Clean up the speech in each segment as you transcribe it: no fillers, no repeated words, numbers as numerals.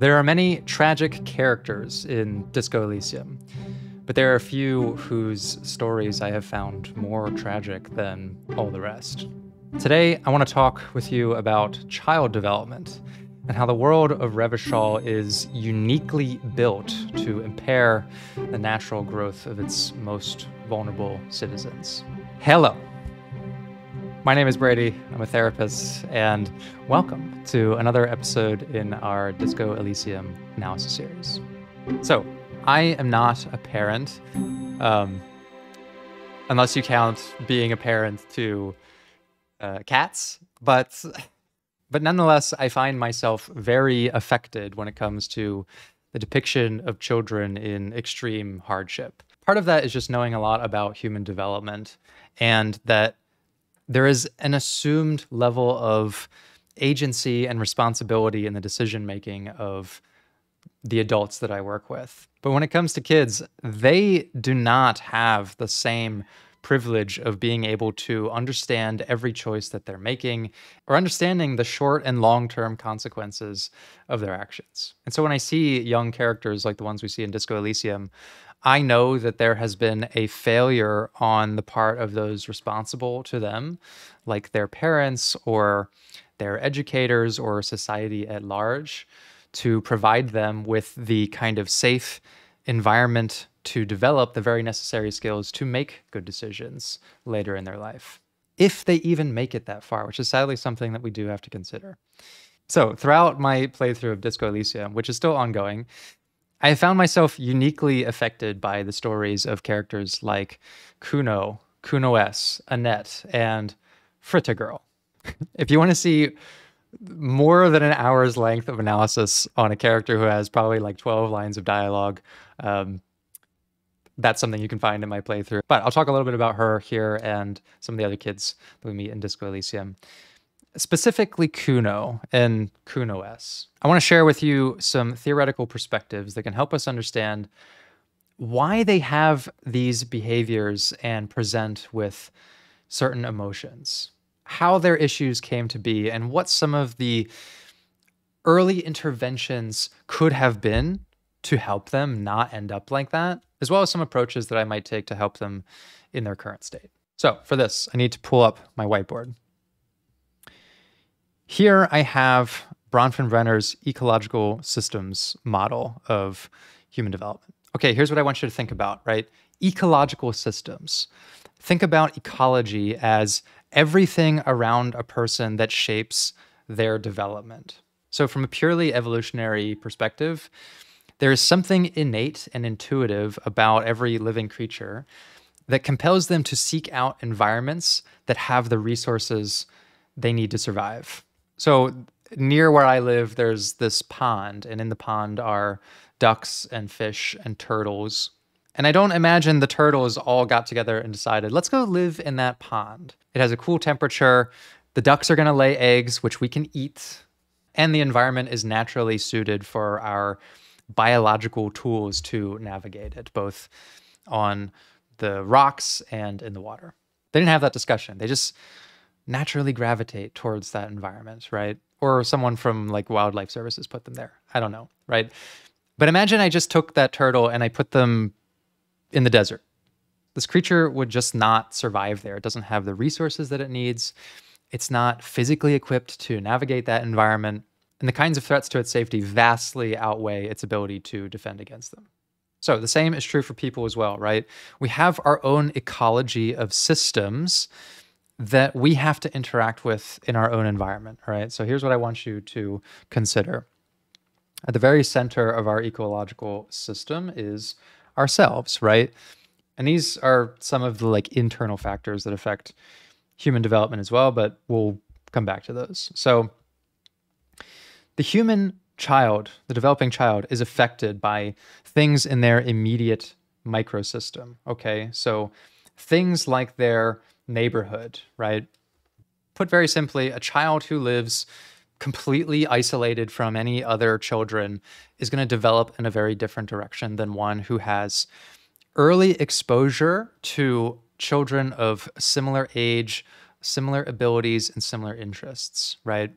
There are many tragic characters in Disco Elysium, but there are a few whose stories I have found more tragic than all the rest. Today, I want to talk with you about child development and how the world of Revachol is uniquely built to impair the natural growth of its most vulnerable citizens. Hello. My name is Brady. I'm a therapist, and welcome to another episode in our Disco Elysium analysis series. So, I am not a parent, unless you count being a parent to cats, but nonetheless, I find myself very affected when it comes to the depiction of children in extreme hardship. Part of that is just knowing a lot about human development, and that there is an assumed level of agency and responsibility in the decision making of the adults that I work with. But when it comes to kids, they do not have the same privilege of being able to understand every choice that they're making or understanding the short and long-term consequences of their actions. And so when I see young characters like the ones we see in Disco Elysium, I know that there has been a failure on the part of those responsible to them, like their parents or their educators or society at large, to provide them with the kind of safe environment to develop the very necessary skills to make good decisions later in their life, if they even make it that far, which is sadly something that we do have to consider. So throughout my playthrough of Disco Elysium, which is still ongoing, I found myself uniquely affected by the stories of characters like Kuno, Kuno S, Annette, and Fritta Girl. If you want to see more than an hour's length of analysis on a character who has probably like 12 lines of dialogue, that's something you can find in my playthrough. But I'll talk a little bit about her here and some of the other kids that we meet in Disco Elysium. Specifically Kuno and Kuno S. I want to share with you some theoretical perspectives that can help us understand why they have these behaviors and present with certain emotions, how their issues came to be, and what some of the early interventions could have been to help them not end up like that, as well as some approaches that I might take to help them in their current state. So for this, I need to pull up my whiteboard. Here I have Bronfenbrenner's ecological systems model of human development. Okay, here's what I want you to think about, right? Ecological systems. Think about ecology as everything around a person that shapes their development. So from a purely evolutionary perspective, there is something innate and intuitive about every living creature that compels them to seek out environments that have the resources they need to survive. So near where I live, there's this pond, and in the pond are ducks and fish and turtles. And I don't imagine the turtles all got together and decided, let's go live in that pond. It has a cool temperature. The ducks are going to lay eggs, which we can eat. And the environment is naturally suited for our biological tools to navigate it, both on the rocks and in the water. They didn't have that discussion. They just naturally gravitate towards that environment, right? Or someone from like wildlife services put them there. I don't know, right? But imagine I just took that turtle and I put them in the desert. This creature would just not survive there. It doesn't have the resources that it needs. It's not physically equipped to navigate that environment. And the kinds of threats to its safety vastly outweigh its ability to defend against them. So the same is true for people as well, right? We have our own ecology of systems that we have to interact with in our own environment, right? So here's what I want you to consider. At the very center of our ecological system is ourselves, right? And these are some of the like internal factors that affect human development as well, but we'll come back to those. So the human child, the developing child, is affected by things in their immediate microsystem, okay? So things like their neighborhood, right? Put very simply, a child who lives completely isolated from any other children is going to develop in a very different direction than one who has early exposure to children of similar age, similar abilities, and similar interests, right?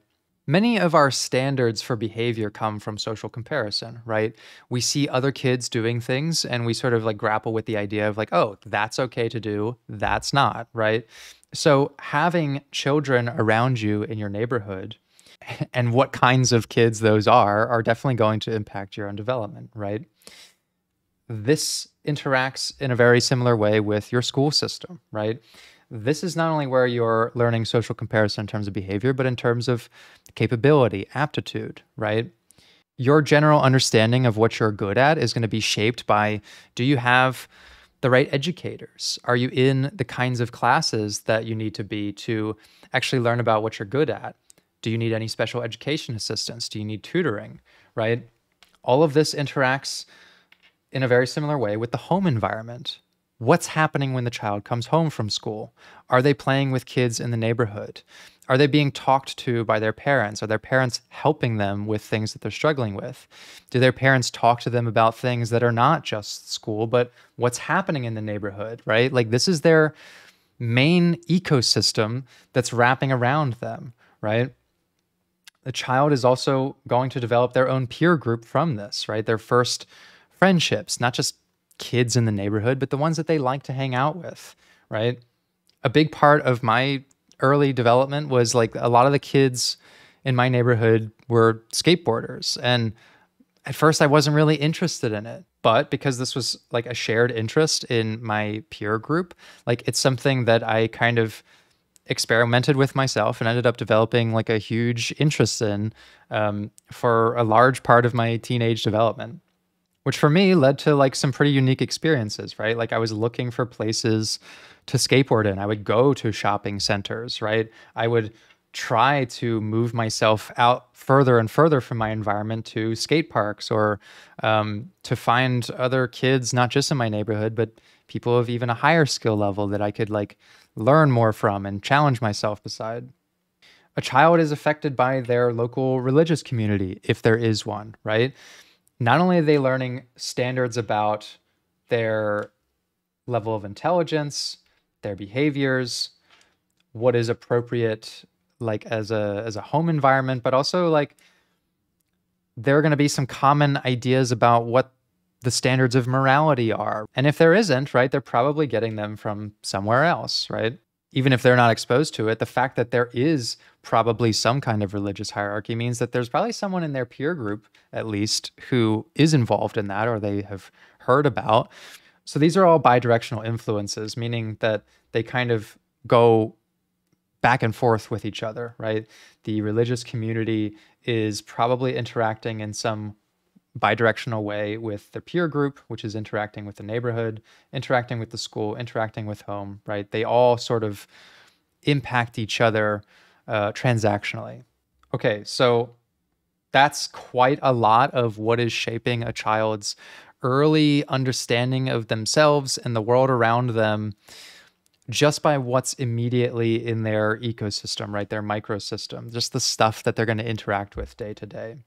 Many of our standards for behavior come from social comparison, right? We see other kids doing things and we sort of like grapple with the idea of like, oh, that's okay to do, that's not, right? So having children around you in your neighborhood and what kinds of kids those are definitely going to impact your own development, right? This interacts in a very similar way with your school system, right? This is not only where you're learning social comparison in terms of behavior, but in terms of capability, aptitude, right? Your general understanding of what you're good at is going to be shaped by, do you have the right educators? Are you in the kinds of classes that you need to be to actually learn about what you're good at? Do you need any special education assistance? Do you need tutoring, right? All of this interacts in a very similar way with the home environment. What's happening when the child comes home from school? Are they playing with kids in the neighborhood? Are they being talked to by their parents? Are their parents helping them with things that they're struggling with? Do their parents talk to them about things that are not just school, but what's happening in the neighborhood, right? Like this is their main ecosystem that's wrapping around them, right? The child is also going to develop their own peer group from this, right? Their first friendships, not just kids in the neighborhood, but the ones that they like to hang out with, right? A big part of my early development was like a lot of the kids in my neighborhood were skateboarders. And at first I wasn't really interested in it, but because this was like a shared interest in my peer group, like it's something that I kind of experimented with myself and ended up developing like a huge interest in for a large part of my teenage development, which for me led to like some pretty unique experiences, right? Like I was looking for places to skateboard in. I would go to shopping centers, right? I would try to move myself out further and further from my environment to skate parks or to find other kids, not just in my neighborhood, but people of even a higher skill level that I could like learn more from and challenge myself beside. A child is affected by their local religious community, if there is one, right? Not only are they learning standards about their level of intelligence, their behaviors, what is appropriate like as a home environment, but also like there are going to be some common ideas about what the standards of morality are. And if there isn't, right, they're probably getting them from somewhere else, right? Even if they're not exposed to it, the fact that there is probably some kind of religious hierarchy means that there's probably someone in their peer group, at least, who is involved in that or they have heard about. So these are all bidirectional influences, meaning that they kind of go back and forth with each other, right? The religious community is probably interacting in some bidirectional way with the peer group, which is interacting with the neighborhood, interacting with the school, interacting with home, right? They all sort of impact each other transactionally. Okay, so that's quite a lot of what is shaping a child's early understanding of themselves and the world around them just by what's immediately in their ecosystem, right? Their microsystem, just the stuff that they're going to interact with day to day.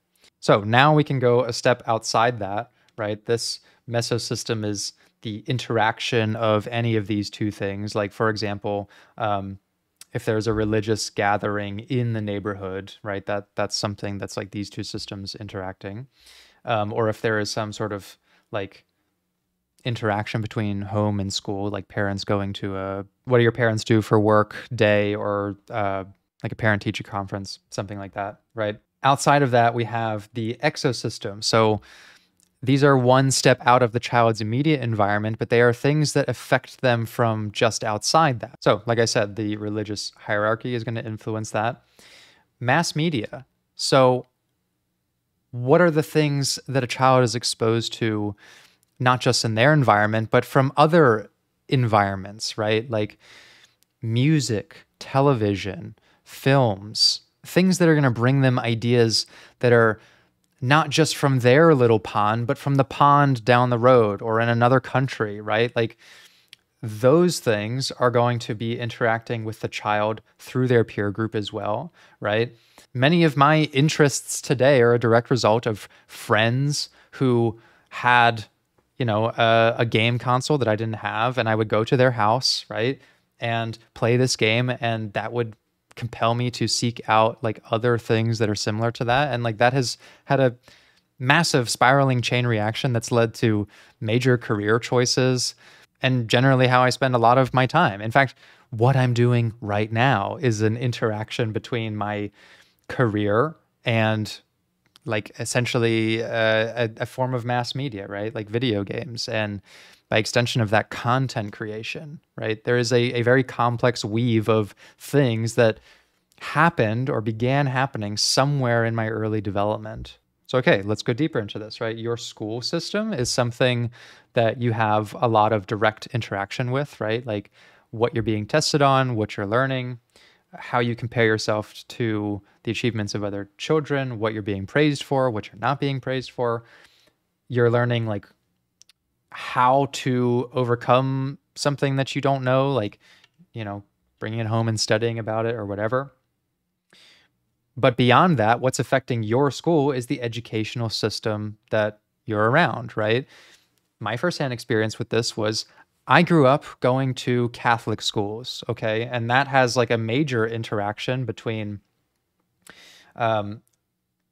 So now we can go a step outside that, right? This mesosystem is the interaction of any of these two things. Like, for example, if there's a religious gathering in the neighborhood, right? That's something that's like these two systems interacting. Or if there is some sort of like interaction between home and school, like parents going to what do your parents do for work day, or like a parent teacher conference, something like that, right? Outside of that, we have the exosystem. So these are one step out of the child's immediate environment, but they are things that affect them from just outside that. So, like I said, the religious hierarchy is going to influence that. Mass media. So, what are the things that a child is exposed to, not just in their environment, but from other environments, right? Like music, television, films, things that are going to bring them ideas that are not just from their little pond, but from the pond down the road or in another country, right? Like those things are going to be interacting with the child through their peer group as well, right? Many of my interests today are a direct result of friends who had, a game console that I didn't have, and I would go to their house, right? And play this game, and that would compel me to seek out like other things that are similar to that. And like that has had a massive spiraling chain reaction that's led to major career choices and generally how I spend a lot of my time. In fact, what I'm doing right now is an interaction between my career and like essentially a form of mass media, right? Like video games, and by extension of that, content creation, right? There is a very complex weave of things that happened or began happening somewhere in my early development. So, okay, let's go deeper into this, right? Your school system is something that you have a lot of direct interaction with, right? Like what you're being tested on, what you're learning, how you compare yourself to the achievements of other children, what you're being praised for, what you're not being praised for. You're learning like how to overcome something that you don't know, like, bringing it home and studying about it or whatever. But beyond that, what's affecting your school is the educational system that you're around, right? My firsthand experience with this was I grew up going to Catholic schools, okay? And that has like a major interaction between the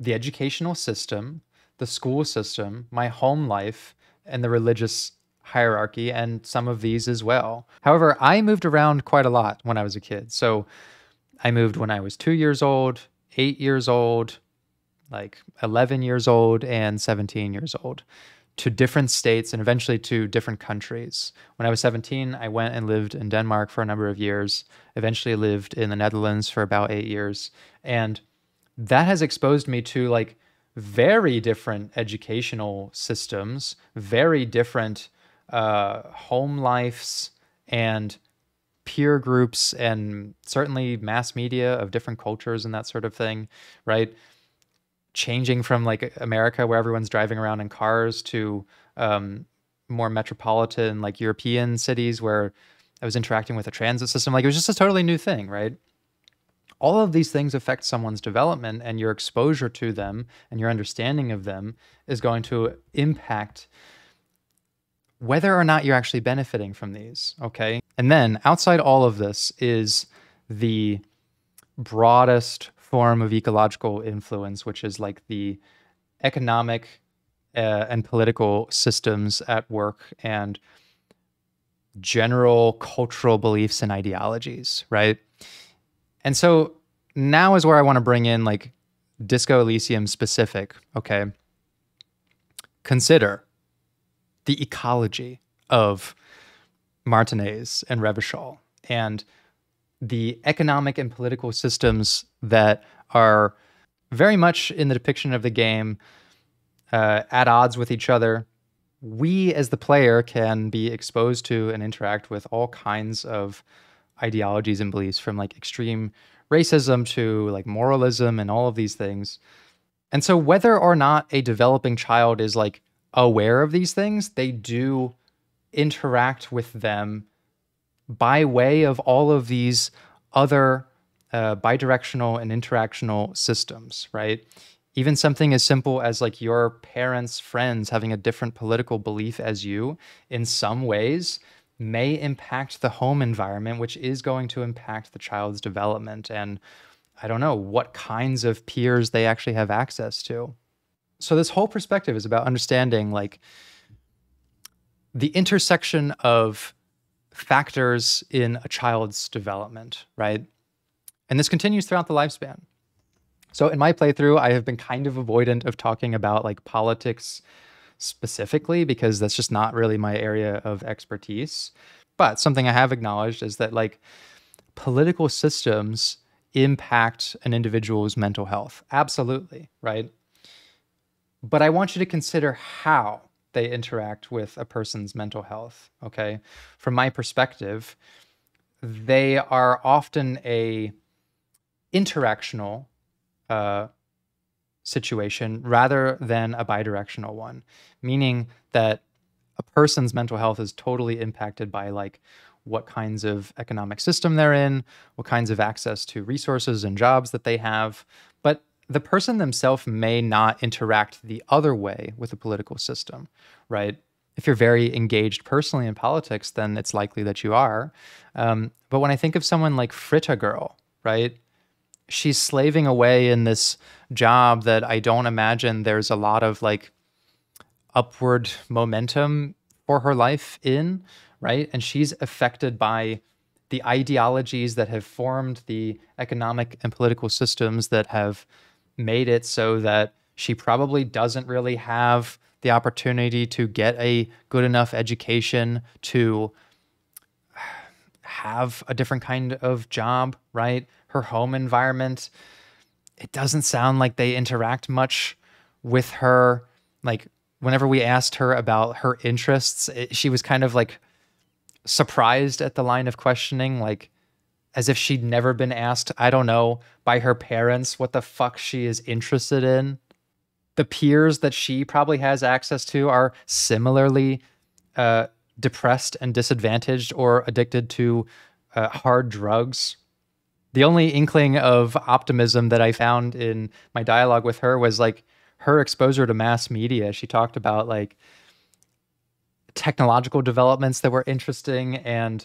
educational system, the school system, my home life, and the religious hierarchy, and some of these as well. However, I moved around quite a lot when I was a kid. So I moved when I was 2 years old, 8 years old, like 11 years old, and 17 years old, to different states and eventually to different countries. When I was 17, I went and lived in Denmark for a number of years, eventually lived in the Netherlands for about 8 years. And that has exposed me to like very different educational systems, very different home lives and peer groups, and certainly mass media of different cultures and that sort of thing, right? Changing from like America where everyone's driving around in cars to more metropolitan like European cities where I was interacting with a transit system. Like it was just a totally new thing, right? All of these things affect someone's development, and your exposure to them and your understanding of them is going to impact whether or not you're actually benefiting from these, okay? And then outside all of this is the broadest form of ecological influence, which is like the economic and political systems at work and general cultural beliefs and ideologies, right? And so now is where I want to bring in like Disco Elysium specific, okay? Consider the ecology of Martinez and Revachol and the economic and political systems that are very much in the depiction of the game at odds with each other. We as the player can be exposed to and interact with all kinds of ideologies and beliefs, from like extreme racism to like moralism and all of these things. And so whether or not a developing child is like aware of these things, they do interact with them by way of all of these other bidirectional and interactional systems, right? Even something as simple as like your parents' friends having a different political belief as you in some ways may impact the home environment, which is going to impact the child's development and I don't know what kinds of peers they actually have access to. So this whole perspective is about understanding like the intersection of factors in a child's development, right? And this continues throughout the lifespan. So in my playthrough, I have been kind of avoidant of talking about like politics specifically because that's just not really my area of expertise. But something I have acknowledged is that like political systems impact an individual's mental health. Absolutely, right? But I want you to consider how they interact with a person's mental health, okay? From my perspective, they are often a interactional situation rather than a bidirectional one, meaning that a person's mental health is totally impacted by like what kinds of economic system they're in, what kinds of access to resources and jobs that they have. But the person themselves may not interact the other way with the political system, right? If you're very engaged personally in politics, then it's likely that you are. But when I think of someone like Fritta Girl, right? she's slaving away in this job that I don't imagine there's a lot of like upward momentum for her life in, right? And she's affected by the ideologies that have formed the economic and political systems that have made it so that she probably doesn't really have the opportunity to get a good enough education to have a different kind of job, right? Her home environment, it doesn't sound like they interact much with her. Like, whenever we asked her about her interests, she was kind of like surprised at the line of questioning, like as if she'd never been asked, I don't know, by her parents what the fuck she is interested in. The peers that she probably has access to are similarly depressed and disadvantaged or addicted to hard drugs. The only inkling of optimism that I found in my dialogue with her was like her exposure to mass media. She talked about like technological developments that were interesting. And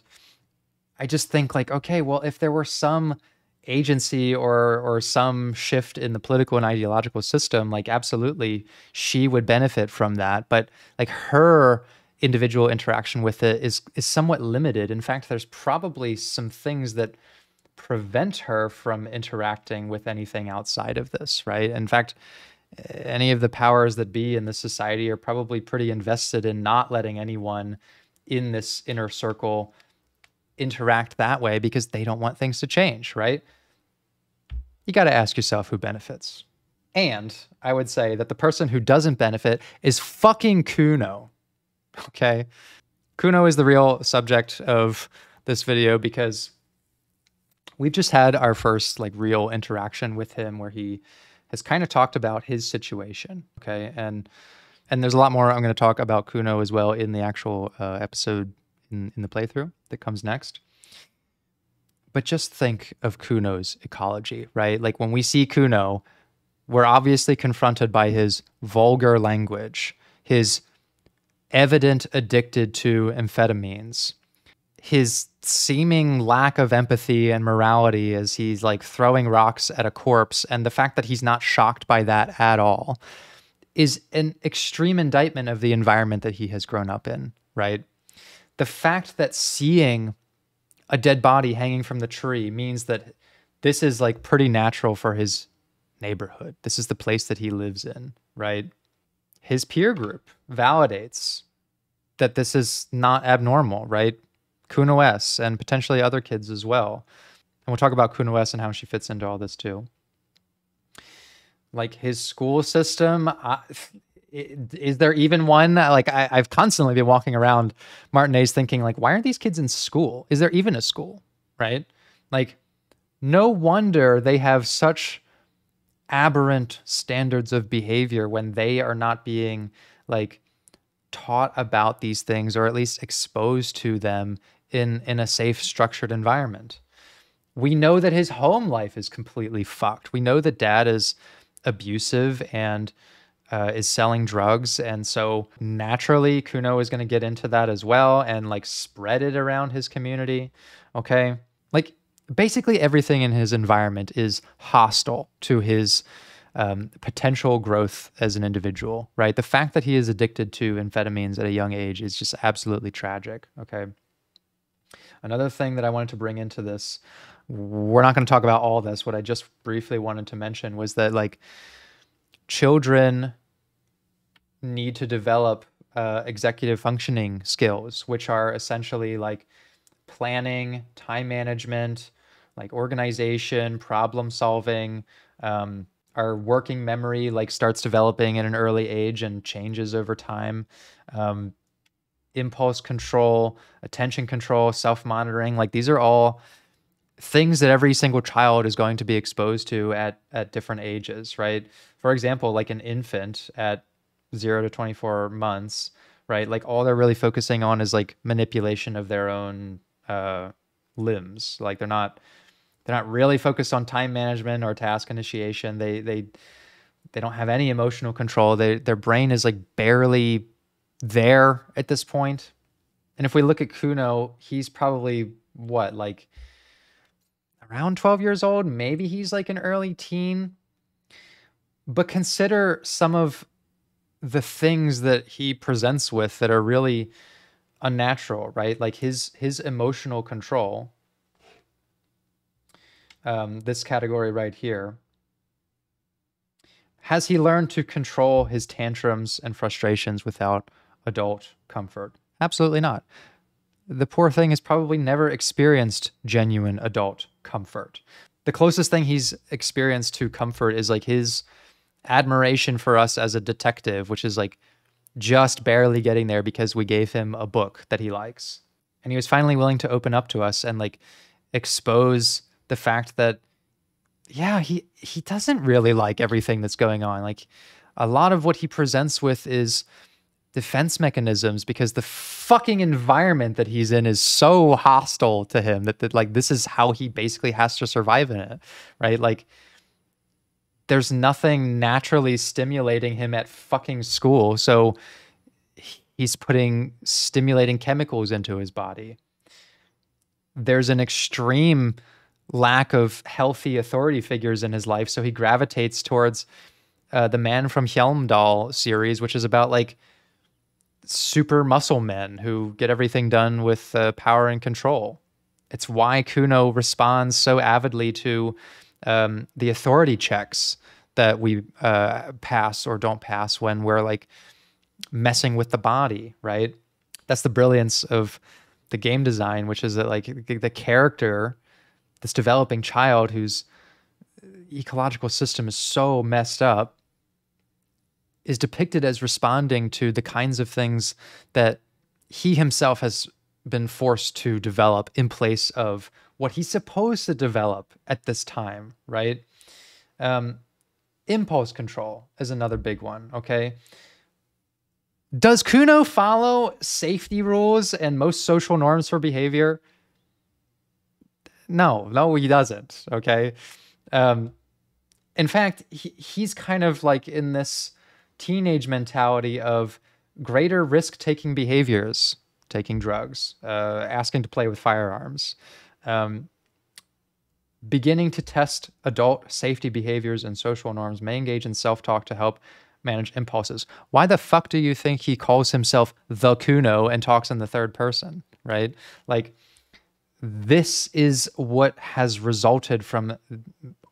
I just think like, okay, well, if there were some agency or some shift in the political and ideological system, like absolutely she would benefit from that. But like her individual interaction with it is somewhat limited. In fact, there's probably some things that prevent her from interacting with anything outside of this, right? In fact, any of the powers that be in this society are probably pretty invested in not letting anyone in this inner circle interact that way because they don't want things to change, right? You got to ask yourself who benefits. And I would say that the person who doesn't benefit is fucking Kuno. Okay? Kuno is the real subject of this video because we've just had our first like real interaction with him where he has kind of talked about his situation. Okay? And there's a lot more I'm going to talk about Kuno as well in the actual episode in the playthrough that comes next. But just think of Kuno's ecology, right? Like when we see Kuno, we're obviously confronted by his vulgar language, his evident addicted to amphetamines, his seeming lack of empathy and morality as he's like throwing rocks at a corpse, and the fact that he's not shocked by that at all is an extreme indictment of the environment that he has grown up in, right? The fact that seeing a dead body hanging from the tree means that this is like pretty natural for his neighborhood. This is the place that he lives in, right? His peer group validates that this is not abnormal, right? Kuno S and potentially other kids as well. And we'll talk about Kuno S and how she fits into all this too. Like his school system, is there even one? Like I've constantly been walking around Martinez thinking like, why aren't these kids in school? Is there even a school, right? Like no wonder they have such aberrant standards of behavior when they are not being like taught about these things or at least exposed to them in a safe, structured environment. We know that his home life is completely fucked. We know that dad is abusive and is selling drugs. And so naturally, Kuno is going to get into that as well and like spread it around his community. Okay. Like basically everything in his environment is hostile to his potential growth as an individual, right? The fact that he is addicted to amphetamines at a young age is just absolutely tragic. Okay. Another thing that I wanted to bring into this, we're not going to talk about all this. What I just briefly wanted to mention was that like children need to develop executive functioning skills, which are essentially like planning, time management, like organization, problem solving. Our working memory like starts developing at an early age and changes over time. Impulse control, attention control, self-monitoring, like these are all things that every single child is going to be exposed to at different ages, right? For example, like an infant at 0 to 24 months, right? Like all they're really focusing on is like manipulation of their own limbs. Like they're not really focused on time management or task initiation. They don't have any emotional control. Their brain is like barely there at this point. And if we look at Kuno, he's probably what, like around 12 years old. Maybe he's like an early teen. But consider some of the things that he presents with that are really unnatural, right? Like his emotional control. This category right here. Has he learned to control his tantrums and frustrations without adult comfort? Absolutely not. The poor thing has probably never experienced genuine adult comfort. The closest thing he's experienced to comfort is like his admiration for us as a detective, which is like just barely getting there because we gave him a book that he likes. And he was finally willing to open up to us and like expose the fact that, yeah, he doesn't really like everything that's going on. Like a lot of what he presents with is defense mechanisms because the fucking environment that he's in is so hostile to him that like this is how he basically has to survive in it, right? Like there's nothing naturally stimulating him at fucking school, so he's putting stimulating chemicals into his body. There's an extreme lack of healthy authority figures in his life, so he gravitates towards the Man from Hjelmdal series, which is about like super muscle men who get everything done with power and control. It's why Kuno responds so avidly to the authority checks that we pass or don't pass when we're like messing with the body, right? That's the brilliance of the game design, which is that like the character, this developing child whose ecological system is so messed up, is depicted as responding to the kinds of things that he himself has been forced to develop in place of what he's supposed to develop at this time, right? Impulse control is another big one, okay? Does Kuno follow safety rules and most social norms for behavior? No, he doesn't, okay? In fact, he's kind of like in this teenage mentality of greater risk-taking behaviors, taking drugs, asking to play with firearms, beginning to test adult safety behaviors and social norms, may engage in self-talk to help manage impulses. Why the fuck do you think he calls himself the Kuno and talks in the third person, right? Like, this is what has resulted from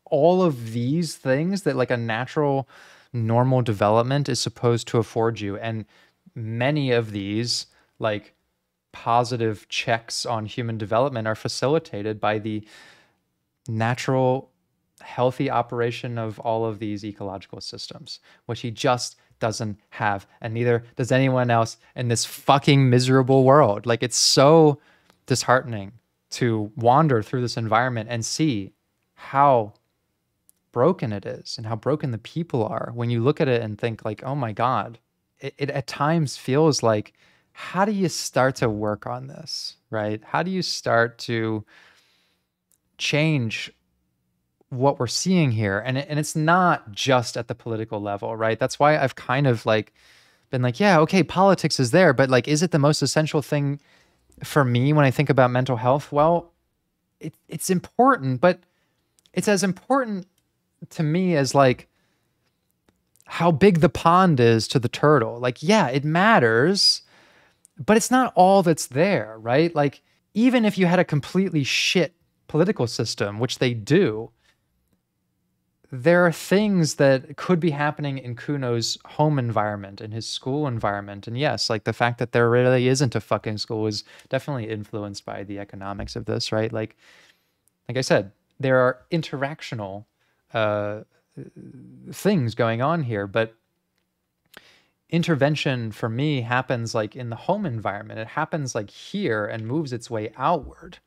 all of these things that like a natural, normal development is supposed to afford you. And many of these like positive checks on human development are facilitated by the natural, healthy operation of all of these ecological systems, which he just doesn't have. And neither does anyone else in this fucking miserable world. Like, it's so disheartening to wander through this environment and see how broken it is and how broken the people are when you look at it and think like, oh my God, it at times feels like, how do you start to work on this, right? How do you start to change what we're seeing here? And it's not just at the political level, right? That's why I've kind of like been like, yeah, okay, politics is there, but like, is it the most essential thing for me when I think about mental health? Well, it's important, but it's as important to me as like how big the pond is to the turtle. Like, yeah, it matters, but it's not all that's there, right? Like, even if you had a completely shit political system, which they do, there are things that could be happening in Kuno's home environment, in his school environment. And yes, like the fact that there really isn't a fucking school is definitely influenced by the economics of this, right? Like I said, there are interactional things going on here, but intervention for me happens like in the home environment. It happens like here and moves its way outward,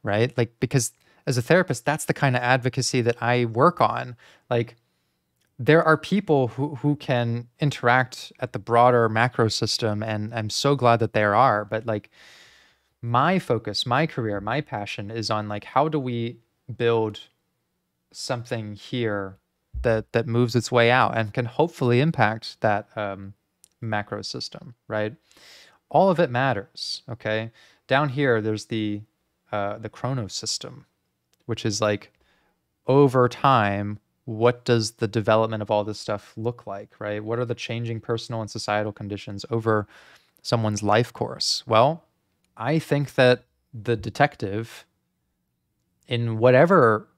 right? Like, because as a therapist, that's the kind of advocacy that I work on. Like, there are people who can interact at the broader macro system, and I'm so glad that there are. But like, my focus, my career, my passion is on like, how do we build something here that moves its way out and can hopefully impact that macro system, right? All of it matters, okay? Down here, there's the chrono system, which is like, over time, what does the development of all this stuff look like, right? What are the changing personal and societal conditions over someone's life course? Well, I think that the detective, in whatever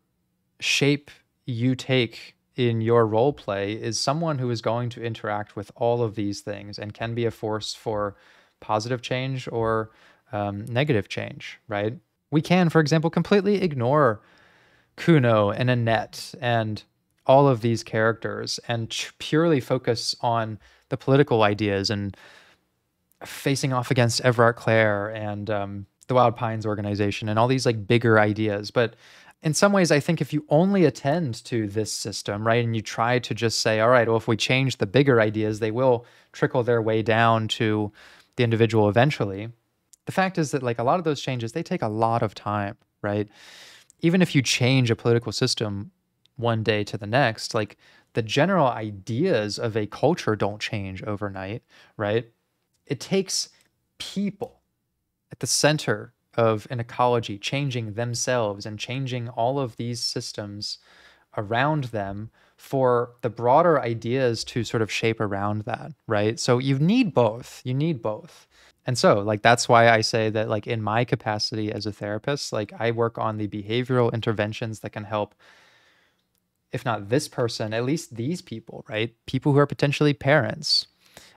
shape you take in your role play, is someone who is going to interact with all of these things and can be a force for positive change or negative change, right? We can, for example, completely ignore Kuno and Annette and all of these characters and purely focus on the political ideas and facing off against Everard Clare and the Wild Pines organization and all these like bigger ideas. But in some ways, I think if you only attend to this system, right, and you try to just say, all right, well, if we change the bigger ideas, they will trickle their way down to the individual eventually. The fact is that like a lot of those changes, they take a lot of time, right? Even if you change a political system one day to the next, like the general ideas of a culture don't change overnight, right? It takes people at the center of an ecology changing themselves and changing all of these systems around them for the broader ideas to sort of shape around that, right? So you need both. You need both. And so like that's why I say that like in my capacity as a therapist, like I work on the behavioral interventions that can help, if not this person, at least these people, right? People who are potentially parents.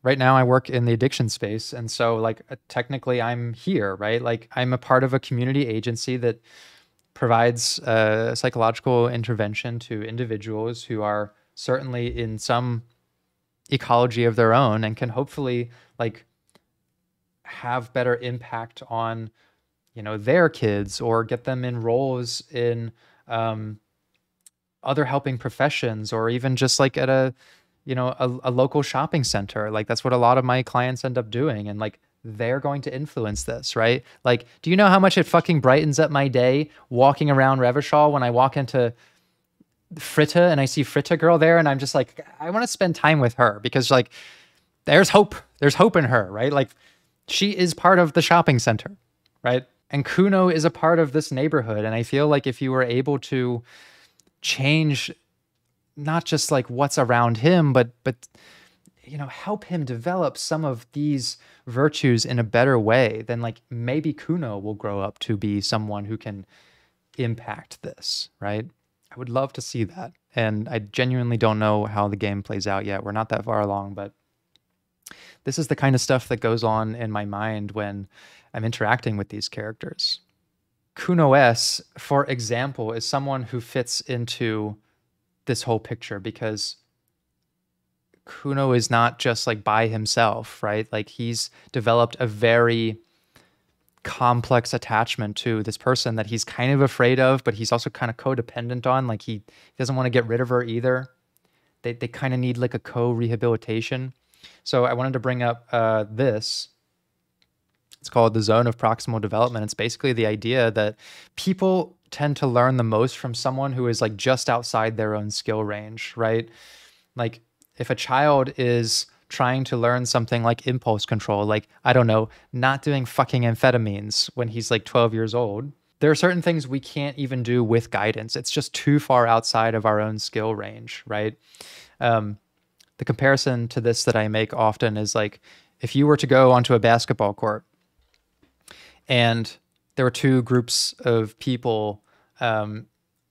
Right now I work in the addiction space. And so like technically I'm here, right? Like I'm a part of a community agency that provides psychological intervention to individuals who are certainly in some ecology of their own and can hopefully like have better impact on, you know, their kids or get them in roles in other helping professions or even just like at a, you know, a local shopping center. Like that's what a lot of my clients end up doing. And like, they're going to influence this, right? Like, do you know how much it fucking brightens up my day walking around Revachol when I walk into Fritta and I see Fritta girl there and I'm just like, I want to spend time with her because like, there's hope. There's hope in her, right? Like she is part of the shopping center, right? And Kuno is a part of this neighborhood. And I feel like if you were able to change not just like what's around him, but you know, help him develop some of these virtues in a better way, then like maybe Kuno will grow up to be someone who can impact this, right? I would love to see that. And I genuinely don't know how the game plays out yet. We're not that far along, but this is the kind of stuff that goes on in my mind when I'm interacting with these characters. Kuno S, for example, is someone who fits into this whole picture because Kuno is not just like by himself, right? Like he's developed a very complex attachment to this person that he's kind of afraid of, but he's also kind of codependent on. Like he doesn't want to get rid of her either. They kind of need like a co-rehabilitation. So I wanted to bring up this. It's called the zone of proximal development. It's basically the idea that people tend to learn the most from someone who is like just outside their own skill range, right? Like if a child is trying to learn something like impulse control, like, I don't know, not doing fucking amphetamines when he's like 12 years old, there are certain things we can't even do with guidance. It's just too far outside of our own skill range, right? The comparison to this that I make often is like, if you were to go onto a basketball court and there were two groups of people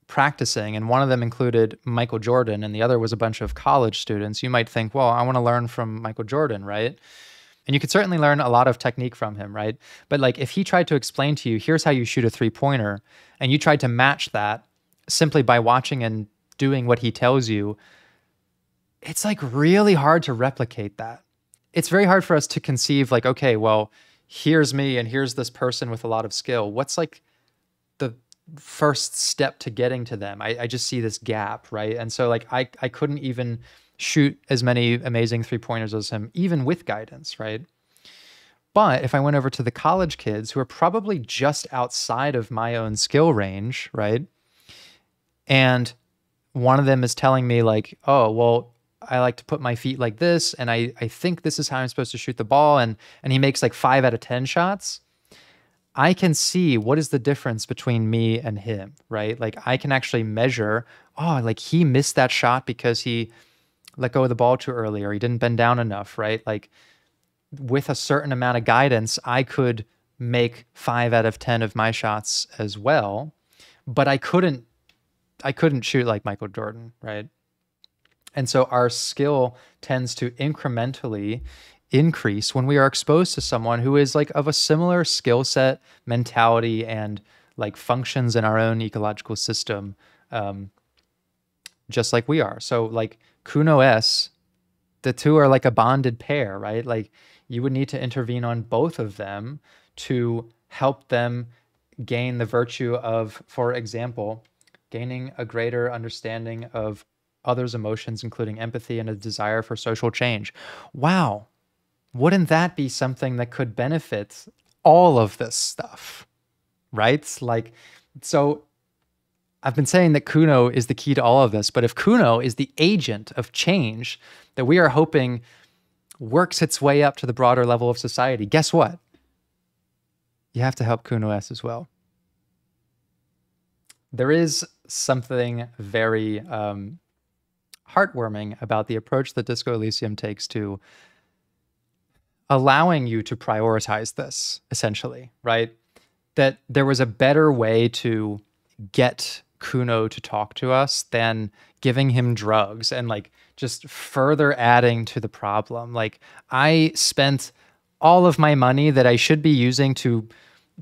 practicing, and one of them included Michael Jordan and the other was a bunch of college students, you might think, well, I want to learn from Michael Jordan, right? And you could certainly learn a lot of technique from him, right? But like if he tried to explain to you, here's how you shoot a three-pointer, and you tried to match that simply by watching and doing what he tells you, it's like really hard to replicate that. It's very hard for us to conceive like, okay, well, here's me and here's this person with a lot of skill. What's like the first step to getting to them? I just see this gap, right? And so like I couldn't even shoot as many amazing three-pointers as him, even with guidance, right? But if I went over to the college kids who are probably just outside of my own skill range, right? And one of them is telling me like, oh, well, I like to put my feet like this, and I think this is how I'm supposed to shoot the ball, and he makes like 5 out of 10 shots. I can see what is the difference between me and him, right? Like I can actually measure, oh, like he missed that shot because he let go of the ball too early or he didn't bend down enough, right? Like with a certain amount of guidance, I could make 5 out of 10 of my shots as well, but I couldn't shoot like Michael Jordan, right? And so our skill tends to incrementally increase when we are exposed to someone who is like of a similar skill set, mentality, and like functions in our own ecological system, just like we are. So like Kuno S, the two are like a bonded pair, right? Like you would need to intervene on both of them to help them gain the virtue of, for example, gaining a greater understanding of others' emotions, including empathy and a desire for social change. Wow. Wouldn't that be something that could benefit all of this stuff, right? Like, so I've been saying that Kuno is the key to all of this, but if Kuno is the agent of change that we are hoping works its way up to the broader level of society, guess what? You have to help Kuno S as well. There is something very heartwarming about the approach that Disco Elysium takes to allowing you to prioritize this, essentially, right? That there was a better way to get Kuno to talk to us than giving him drugs and like just further adding to the problem. Like I spent all of my money that I should be using to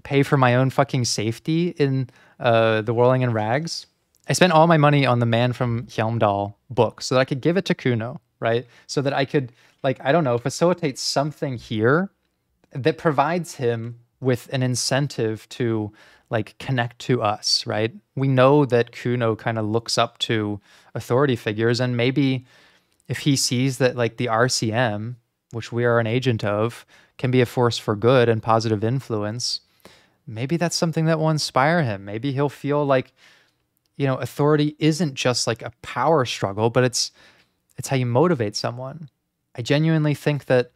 pay for my own fucking safety in the Whirling in Rags. I spent all my money on the Man from Hjelmdal book so that I could give it to Kuno, right? So that I could, like, I don't know, facilitate something here that provides him with an incentive to like connect to us, right? We know that Kuno kind of looks up to authority figures, and maybe if he sees that like the RCM, which we are an agent of, can be a force for good and positive influence, maybe that's something that will inspire him. Maybe he'll feel like, you know, authority isn't just like a power struggle, but it's how you motivate someone. I genuinely think that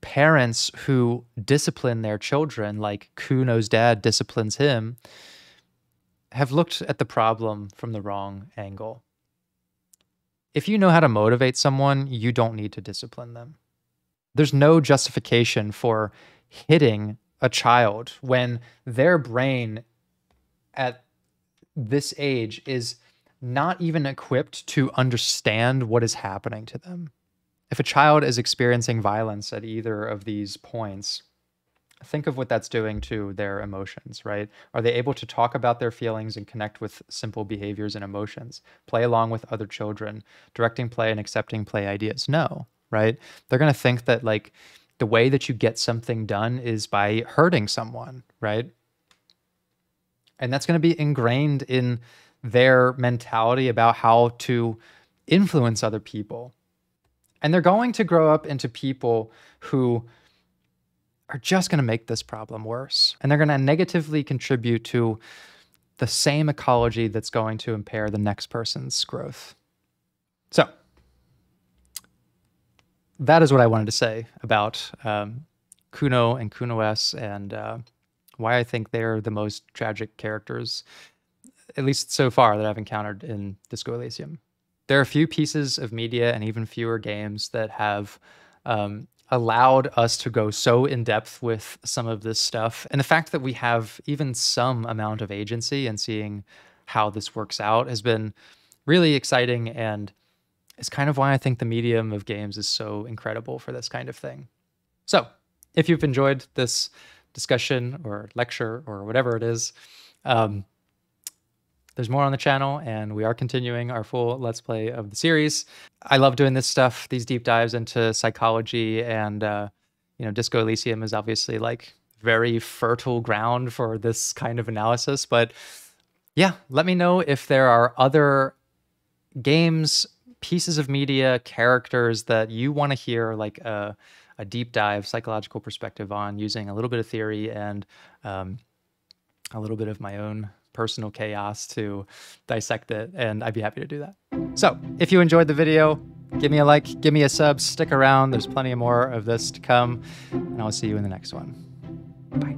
parents who discipline their children, like Kuno's dad disciplines him, have looked at the problem from the wrong angle. If you know how to motivate someone, you don't need to discipline them. There's no justification for hitting a child when their brain at this age is not even equipped to understand what is happening to them. If a child is experiencing violence at either of these points, think of what that's doing to their emotions, right? Are they able to talk about their feelings and connect with simple behaviors and emotions? Play along with other children, directing play and accepting play ideas? No, right? They're going to think that like the way that you get something done is by hurting someone, right? And that's going to be ingrained in their mentality about how to influence other people. And they're going to grow up into people who are just going to make this problem worse. And they're going to negatively contribute to the same ecology that's going to impair the next person's growth. So that is what I wanted to say about Kuno and Kuno S and why I think they're the most tragic characters, at least so far, that I've encountered in Disco Elysium. There are a few pieces of media and even fewer games that have allowed us to go so in depth with some of this stuff. And the fact that we have even some amount of agency in seeing how this works out has been really exciting, and it's kind of why I think the medium of games is so incredible for this kind of thing. So if you've enjoyed this discussion or lecture or whatever it is, there's more on the channel, and we are continuing our full Let's Play of the series. I love doing this stuff, these deep dives into psychology, and you know, Disco Elysium is obviously like very fertile ground for this kind of analysis. But yeah, let me know if there are other games, pieces of media, characters that you want to hear like a deep dive psychological perspective on, using a little bit of theory and a little bit of my own personal chaos to dissect it, and I'd be happy to do that. So if you enjoyed the video, give me a like, give me a sub, stick around. There's plenty more of this to come, and I'll see you in the next one. Bye.